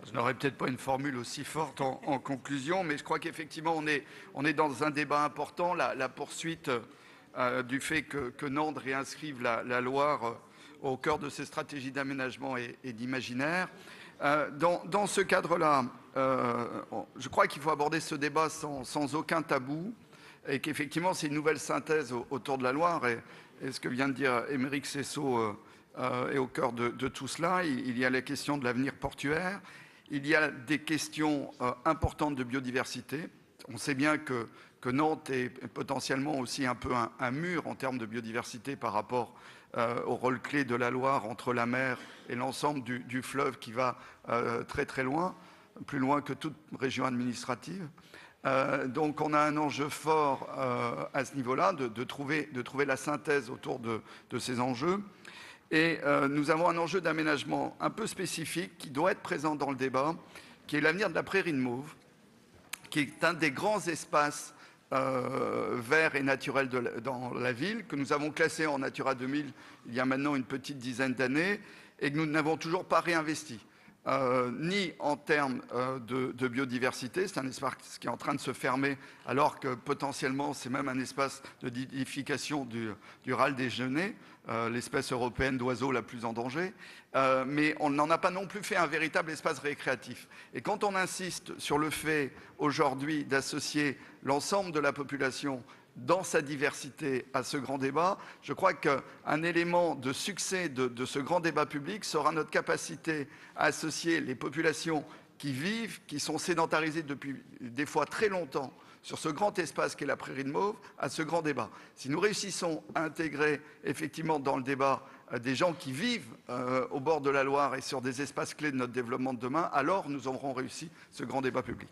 Je n'aurais peut-être pas une formule aussi forte en conclusion, mais je crois qu'effectivement, on est dans un débat important, la poursuite du fait que Nantes réinscrive la Loire au cœur de ses stratégies d'aménagement et d'imaginaire. Dans ce cadre-là, je crois qu'il faut aborder ce débat sans aucun tabou et qu'effectivement, c'est une nouvelle synthèse autour de la Loire. Et ce que vient de dire Émeric Seyssot est au cœur de tout cela. Il y a la question de l'avenir portuaire. Il y a des questions importantes de biodiversité. On sait bien que Nantes est potentiellement aussi un peu un mur en termes de biodiversité par rapport au rôle clé de la Loire entre la mer et l'ensemble du fleuve qui va très très loin, plus loin que toute région administrative. Donc on a un enjeu fort à ce niveau-là de trouver la synthèse autour de ces enjeux. Et nous avons un enjeu d'aménagement un peu spécifique qui doit être présent dans le débat, qui est l'avenir de la prairie de Mauves, qui est un des grands espaces verts et naturels dans la ville, que nous avons classé en Natura 2000 il y a maintenant une petite dizaine d'années, et que nous n'avons toujours pas réinvesti. Ni en termes de biodiversité, c'est un espace qui est en train de se fermer, alors que potentiellement c'est même un espace de nidification du râle des genêts, l'espèce européenne d'oiseaux la plus en danger, mais on n'en a pas non plus fait un véritable espace récréatif. Et quand on insiste sur le fait aujourd'hui d'associer l'ensemble de la population dans sa diversité à ce grand débat, je crois qu'un élément de succès de ce grand débat public sera notre capacité à associer les populations qui vivent, qui sont sédentarisées depuis des fois très longtemps sur ce grand espace qu'est la prairie de Mauves, à ce grand débat. Si nous réussissons à intégrer effectivement dans le débat des gens qui vivent au bord de la Loire et sur des espaces clés de notre développement de demain, alors nous aurons réussi ce grand débat public.